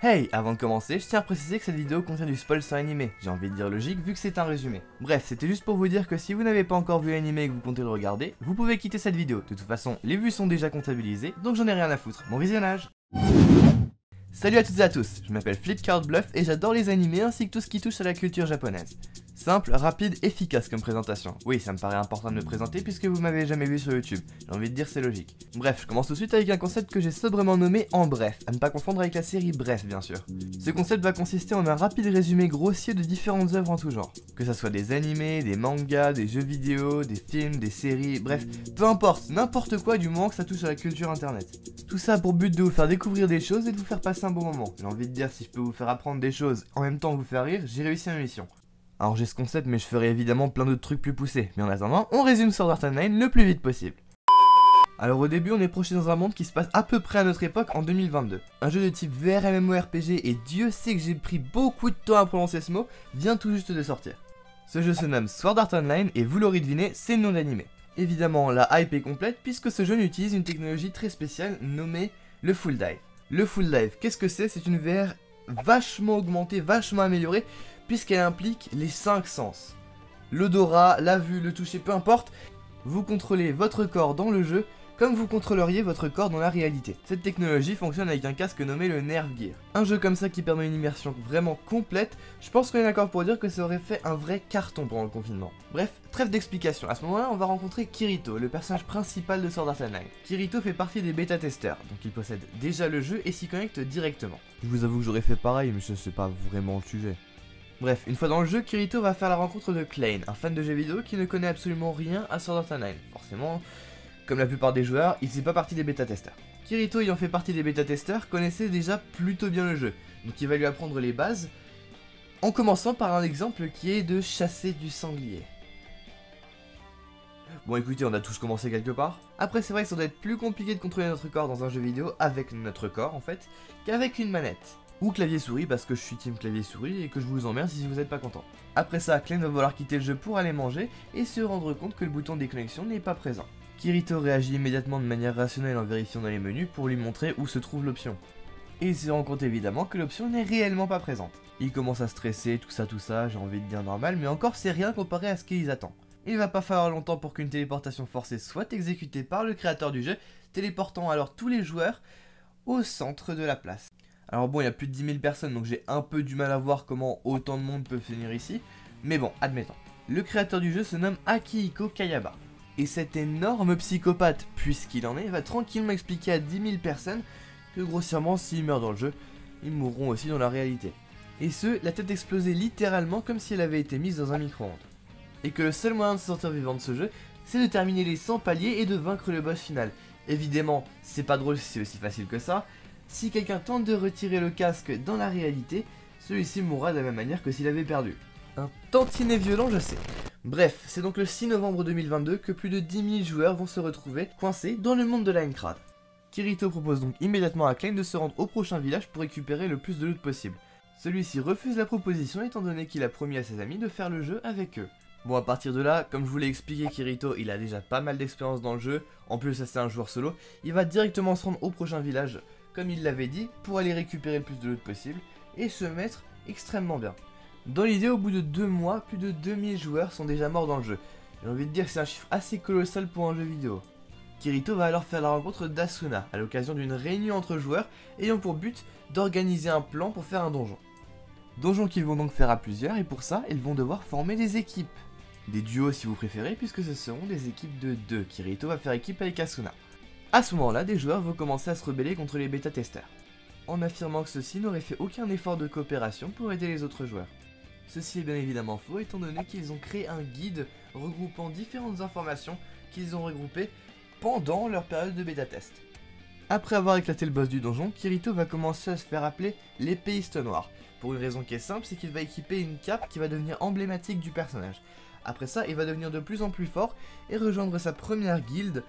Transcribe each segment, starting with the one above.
Hey, avant de commencer, je tiens à préciser que cette vidéo contient du spoil sur l'animé. J'ai envie de dire logique vu que c'est un résumé. Bref, c'était juste pour vous dire que si vous n'avez pas encore vu l'animé et que vous comptez le regarder, vous pouvez quitter cette vidéo. De toute façon, les vues sont déjà comptabilisées, donc j'en ai rien à foutre. Bon visionnage. Salut à toutes et à tous, je m'appelle Flipkart Bluff et j'adore les animés ainsi que tout ce qui touche à la culture japonaise. Simple, rapide, efficace comme présentation. Oui, ça me paraît important de me présenter puisque vous m'avez jamais vu sur YouTube. J'ai envie de dire c'est logique. Bref, je commence tout de suite avec un concept que j'ai sobrement nommé En Bref, à ne pas confondre avec la série Bref bien sûr. Ce concept va consister en un rapide résumé grossier de différentes œuvres en tout genre. Que ça soit des animés, des mangas, des jeux vidéo, des films, des séries, bref, peu importe, n'importe quoi du moment que ça touche à la culture internet. Tout ça pour but de vous faire découvrir des choses et de vous faire passer un bon moment. J'ai envie de dire si je peux vous faire apprendre des choses en même temps que vous faire rire, j'ai réussi ma mission. Alors j'ai ce concept mais je ferai évidemment plein d'autres trucs plus poussés, mais en attendant, on résume Sword Art Online le plus vite possible. Alors au début on est projeté dans un monde qui se passe à peu près à notre époque en 2022. Un jeu de type VR MMORPG, et Dieu sait que j'ai pris beaucoup de temps à prononcer ce mot, vient tout juste de sortir. Ce jeu se nomme Sword Art Online et vous l'aurez deviné, c'est le nom d'animé. Évidemment la hype est complète puisque ce jeu utilise une technologie très spéciale nommée le Full Dive. Le Full Dive, qu'est-ce que c'est? C'est une VR vachement augmentée, vachement améliorée, puisqu'elle implique les 5 sens. L'odorat, la vue, le toucher, peu importe, vous contrôlez votre corps dans le jeu comme vous contrôleriez votre corps dans la réalité. Cette technologie fonctionne avec un casque nommé le Nerve Gear. Un jeu comme ça qui permet une immersion vraiment complète, je pense qu'on est d'accord pour dire que ça aurait fait un vrai carton pendant le confinement. Bref, trêve d'explication, à ce moment-là on va rencontrer Kirito, le personnage principal de Sword Art Online. Kirito fait partie des bêta-testeurs, donc il possède déjà le jeu et s'y connecte directement. Je vous avoue que j'aurais fait pareil, mais c'est pas vraiment le sujet. Bref, une fois dans le jeu, Kirito va faire la rencontre de Klein, un fan de jeux vidéo qui ne connaît absolument rien à Sword Art Online. Forcément, comme la plupart des joueurs, il fait pas partie des bêta-testeurs. Kirito ayant fait partie des bêta-testeurs connaissait déjà plutôt bien le jeu, donc il va lui apprendre les bases, en commençant par un exemple qui est de chasser du sanglier. Bon écoutez, on a tous commencé quelque part. Après c'est vrai que ça doit être plus compliqué de contrôler notre corps dans un jeu vidéo avec notre corps en fait, qu'avec une manette. Ou clavier-souris parce que je suis team clavier-souris et que je vous emmerde si vous n'êtes pas content. Après ça, Klein va vouloir quitter le jeu pour aller manger et se rendre compte que le bouton de déconnexion n'est pas présent. Kirito réagit immédiatement de manière rationnelle en vérifiant dans les menus pour lui montrer où se trouve l'option. Et il se rend compte évidemment que l'option n'est réellement pas présente. Il commence à stresser, tout ça, j'ai envie de dire normal, mais encore c'est rien comparé à ce qu'ils attendent. Il va pas falloir longtemps pour qu'une téléportation forcée soit exécutée par le créateur du jeu, téléportant alors tous les joueurs au centre de la place. Alors bon, il y a plus de 10 000 personnes, donc j'ai un peu du mal à voir comment autant de monde peut venir ici. Mais bon, admettons. Le créateur du jeu se nomme Akihiko Kayaba. Et cet énorme psychopathe, puisqu'il en est, va tranquillement expliquer à 10 000 personnes que grossièrement, s'ils meurent dans le jeu, ils mourront aussi dans la réalité. Et ce, la tête explosée littéralement comme si elle avait été mise dans un micro-ondes. Et que le seul moyen de se sortir vivant de ce jeu, c'est de terminer les 100 paliers et de vaincre le boss final. Évidemment, c'est pas drôle si c'est aussi facile que ça. Si quelqu'un tente de retirer le casque dans la réalité, celui-ci mourra de la même manière que s'il avait perdu. Un tantinet violent, je sais. Bref, c'est donc le 6 novembre 2022 que plus de 10 000 joueurs vont se retrouver coincés dans le monde de Linecrad. Kirito propose donc immédiatement à Klein de se rendre au prochain village pour récupérer le plus de loot possible. Celui-ci refuse la proposition étant donné qu'il a promis à ses amis de faire le jeu avec eux. Bon, à partir de là, comme je vous l'ai expliqué, Kirito il a déjà pas mal d'expérience dans le jeu, en plus ça c'est un joueur solo, il va directement se rendre au prochain village comme il l'avait dit, pour aller récupérer le plus de loot possible, et se mettre extrêmement bien. Dans l'idée, au bout de 2 mois, plus de 2000 joueurs sont déjà morts dans le jeu. J'ai envie de dire que c'est un chiffre assez colossal pour un jeu vidéo. Kirito va alors faire la rencontre d'Asuna, à l'occasion d'une réunion entre joueurs, ayant pour but d'organiser un plan pour faire un donjon. Donjon qu'ils vont donc faire à plusieurs, et pour ça, ils vont devoir former des équipes. Des duos si vous préférez, puisque ce seront des équipes de 2. Kirito va faire équipe avec Asuna. A ce moment-là, des joueurs vont commencer à se rebeller contre les bêta-testeurs, en affirmant que ceux-ci n'auraient fait aucun effort de coopération pour aider les autres joueurs. Ceci est bien évidemment faux, étant donné qu'ils ont créé un guide regroupant différentes informations qu'ils ont regroupées pendant leur période de bêta-test. Après avoir éclaté le boss du donjon, Kirito va commencer à se faire appeler l'épéiste noire, pour une raison qui est simple, c'est qu'il va équiper une cape qui va devenir emblématique du personnage. Après ça, il va devenir de plus en plus fort et rejoindre sa première guilde,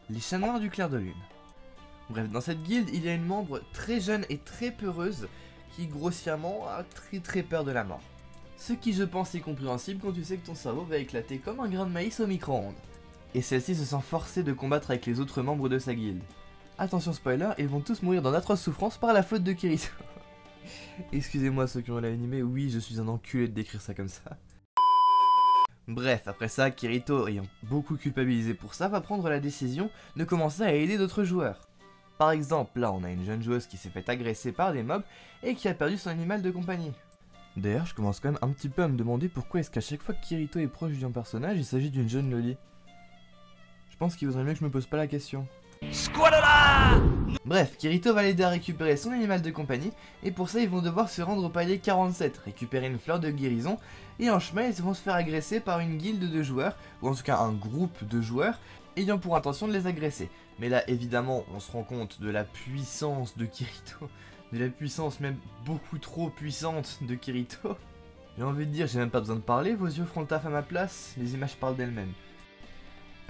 les chats noirs du clair de lune. Bref, dans cette guilde, il y a une membre très jeune et très peureuse qui grossièrement a très peur de la mort. Ce qui je pense est compréhensible quand tu sais que ton cerveau va éclater comme un grain de maïs au micro-ondes. Et celle-ci se sent forcée de combattre avec les autres membres de sa guilde. Attention spoiler, ils vont tous mourir dans d'atroces souffrances par la faute de Kirito. Excusez-moi ceux qui ont l'animé, oui je suis un enculé de décrire ça comme ça. Bref, après ça, Kirito, ayant beaucoup culpabilisé pour ça, va prendre la décision de commencer à aider d'autres joueurs. Par exemple, là on a une jeune joueuse qui s'est fait agresser par des mobs et qui a perdu son animal de compagnie. D'ailleurs, je commence quand même un petit peu à me demander pourquoi est-ce qu'à chaque fois que Kirito est proche d'un personnage, il s'agit d'une jeune Loli. Je pense qu'il vaudrait mieux que je me pose pas la question. Squalala! Bref, Kirito va l'aider à récupérer son animal de compagnie, et pour ça ils vont devoir se rendre au palier 47, récupérer une fleur de guérison, et en chemin ils vont se faire agresser par une guilde de joueurs, ou en tout cas un groupe de joueurs, ayant pour intention de les agresser. Mais là évidemment on se rend compte de la puissance de Kirito, de la puissance même beaucoup trop puissante de Kirito. J'ai envie de dire, j'ai même pas besoin de parler, vos yeux feront le taf à ma place, les images parlent d'elles-mêmes.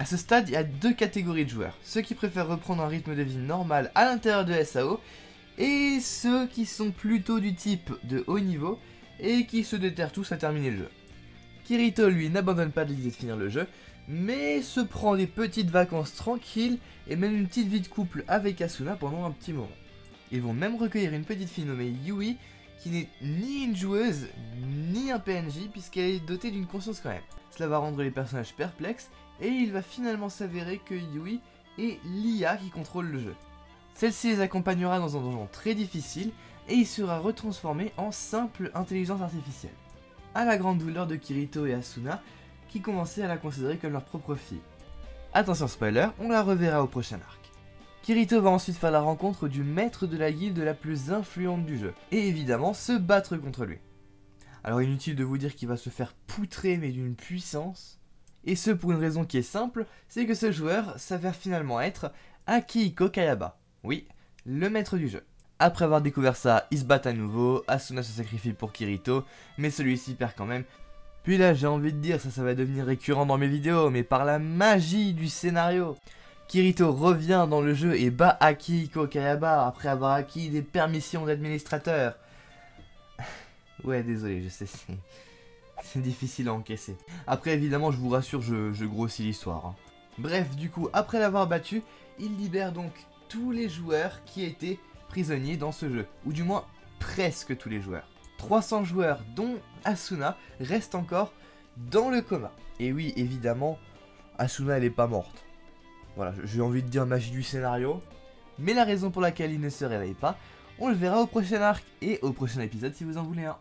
A ce stade, il y a deux catégories de joueurs, ceux qui préfèrent reprendre un rythme de vie normal à l'intérieur de SAO, et ceux qui sont plutôt du type de haut niveau, et qui se déterrent tous à terminer le jeu. Kirito, lui, n'abandonne pas l'idée de finir le jeu, mais se prend des petites vacances tranquilles, et même une petite vie de couple avec Asuna pendant un petit moment. Ils vont même recueillir une petite fille nommée Yui, qui n'est ni une joueuse, ni un PNJ, puisqu'elle est dotée d'une conscience quand même. Cela va rendre les personnages perplexes, et il va finalement s'avérer que Yui est l'IA qui contrôle le jeu. Celle-ci les accompagnera dans un donjon très difficile, et il sera retransformé en simple intelligence artificielle. À la grande douleur de Kirito et Asuna, qui commençaient à la considérer comme leur propre fille. Attention spoiler, on la reverra au prochain arc. Kirito va ensuite faire la rencontre du maître de la guilde la plus influente du jeu, et évidemment se battre contre lui. Alors inutile de vous dire qu'il va se faire poutrer mais d'une puissance, et ce pour une raison qui est simple, c'est que ce joueur s'avère finalement être Akihiko Kayaba, oui, le maître du jeu. Après avoir découvert ça, ils se battent à nouveau, Asuna se sacrifie pour Kirito, mais celui-ci perd quand même. Puis là j'ai envie de dire, ça va devenir récurrent dans mes vidéos, mais par la magie du scénario, Kirito revient dans le jeu et bat Akihiko Kayaba après avoir acquis des permissions d'administrateur. Ouais désolé, je sais, c'est difficile à encaisser. Après évidemment je vous rassure, je grossis l'histoire. Hein. Bref, du coup, après l'avoir battu, il libère donc tous les joueurs qui étaient prisonniers dans ce jeu. Ou du moins, presque tous les joueurs. 300 joueurs, dont Asuna, restent encore dans le coma. Et oui, évidemment, Asuna elle est pas morte. Voilà, j'ai envie de dire magie du scénario. Mais la raison pour laquelle il ne se réveille pas, on le verra au prochain arc et au prochain épisode si vous en voulez un.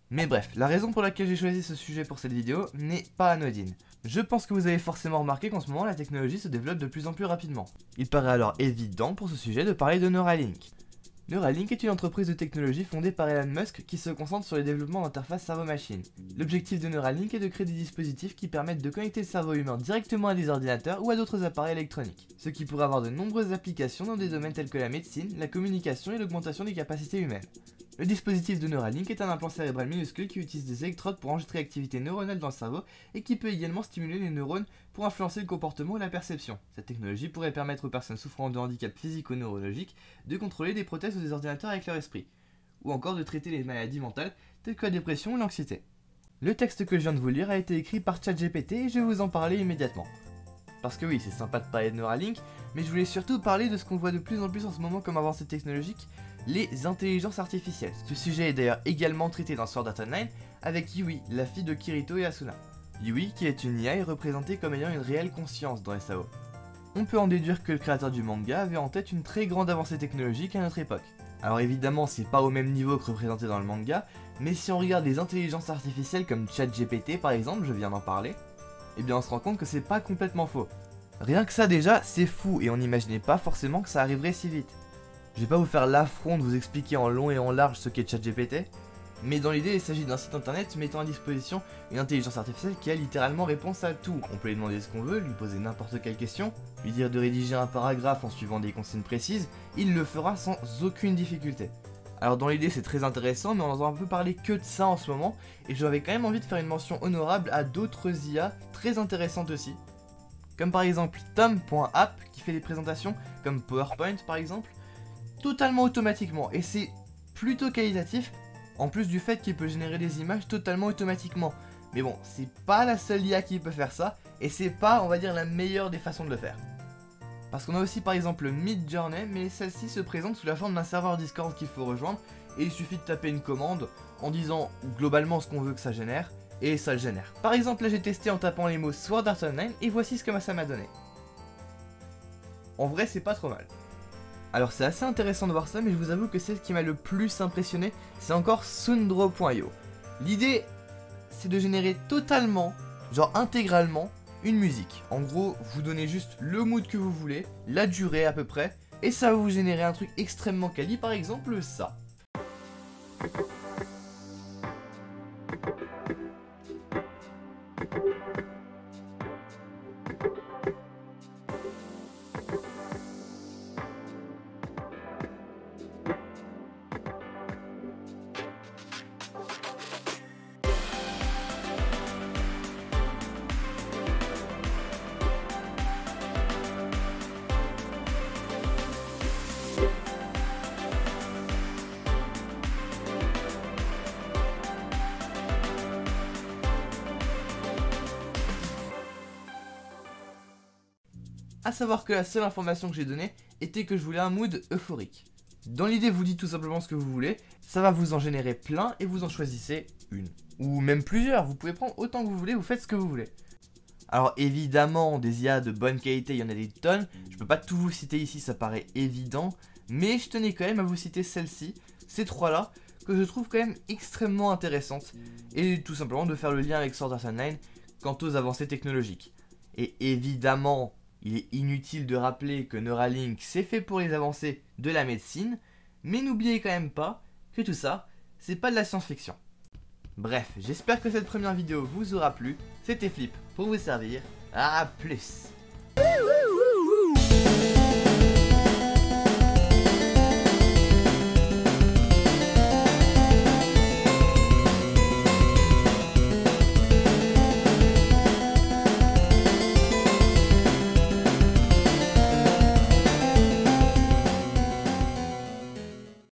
Mais bref, la raison pour laquelle j'ai choisi ce sujet pour cette vidéo n'est pas anodine. Je pense que vous avez forcément remarqué qu'en ce moment la technologie se développe de plus en plus rapidement. Il paraît alors évident pour ce sujet de parler de Neuralink. Neuralink est une entreprise de technologie fondée par Elon Musk qui se concentre sur le développement d'interfaces cerveau-machine. L'objectif de Neuralink est de créer des dispositifs qui permettent de connecter le cerveau humain directement à des ordinateurs ou à d'autres appareils électroniques, ce qui pourrait avoir de nombreuses applications dans des domaines tels que la médecine, la communication et l'augmentation des capacités humaines. Le dispositif de Neuralink est un implant cérébral minuscule qui utilise des électrodes pour enregistrer l'activité neuronale dans le cerveau et qui peut également stimuler les neurones pour influencer le comportement et la perception. Cette technologie pourrait permettre aux personnes souffrant de handicap physique ou neurologique de contrôler des prothèses ou des ordinateurs avec leur esprit, ou encore de traiter les maladies mentales telles que la dépression ou l'anxiété. Le texte que je viens de vous lire a été écrit par ChatGPT et je vais vous en parler immédiatement. Parce que oui, c'est sympa de parler de Neuralink, mais je voulais surtout parler de ce qu'on voit de plus en plus en ce moment comme avancée technologique, les intelligences artificielles. Ce sujet est d'ailleurs également traité dans Sword Art Online avec Yui, la fille de Kirito et Asuna. Yui, qui est une IA, est représentée comme ayant une réelle conscience dans SAO. On peut en déduire que le créateur du manga avait en tête une très grande avancée technologique à notre époque. Alors évidemment, c'est pas au même niveau que représenté dans le manga, mais si on regarde les intelligences artificielles comme ChatGPT par exemple, je viens d'en parler, eh bien on se rend compte que c'est pas complètement faux. Rien que ça déjà, c'est fou et on n'imaginait pas forcément que ça arriverait si vite. Je vais pas vous faire l'affront de vous expliquer en long et en large ce qu'est ChatGPT, mais dans l'idée il s'agit d'un site internet mettant à disposition une intelligence artificielle qui a littéralement réponse à tout. On peut lui demander ce qu'on veut, lui poser n'importe quelle question, lui dire de rédiger un paragraphe en suivant des consignes précises, il le fera sans aucune difficulté. Alors dans l'idée c'est très intéressant, mais on n'entend un peu parler que de ça en ce moment, et j'avais quand même envie de faire une mention honorable à d'autres IA très intéressantes aussi. Comme par exemple Tom.app qui fait des présentations comme PowerPoint par exemple, totalement automatiquement, et c'est plutôt qualitatif, en plus du fait qu'il peut générer des images totalement automatiquement. Mais bon, c'est pas la seule IA qui peut faire ça, et c'est pas, on va dire, la meilleure des façons de le faire. Parce qu'on a aussi par exemple Midjourney, mais celle-ci se présente sous la forme d'un serveur Discord qu'il faut rejoindre, et il suffit de taper une commande en disant globalement ce qu'on veut que ça génère, et ça le génère. Par exemple là j'ai testé en tapant les mots Sword Art Online, et voici ce que ça m'a donné. En vrai c'est pas trop mal. Alors c'est assez intéressant de voir ça, mais je vous avoue que celle qui m'a le plus impressionné, c'est encore Sundro.io. L'idée, c'est de générer totalement, genre intégralement, une musique. En gros, vous donnez juste le mood que vous voulez, la durée à peu près, et ça va vous générer un truc extrêmement quali, par exemple ça. A savoir que la seule information que j'ai donnée était que je voulais un mood euphorique. Dans l'idée, vous dites tout simplement ce que vous voulez, ça va vous en générer plein et vous en choisissez une. Ou même plusieurs, vous pouvez prendre autant que vous voulez, vous faites ce que vous voulez. Alors évidemment, des IA de bonne qualité, il y en a des tonnes, je peux pas tout vous citer ici, ça paraît évident, mais je tenais quand même à vous citer celle-ci, ces trois-là, que je trouve quand même extrêmement intéressantes, et tout simplement de faire le lien avec Sword Art Online quant aux avancées technologiques. Et évidemment, il est inutile de rappeler que Neuralink c'est fait pour les avancées de la médecine, mais n'oubliez quand même pas que tout ça, c'est pas de la science-fiction. Bref, j'espère que cette première vidéo vous aura plu, c'était Flip pour vous servir, à plus.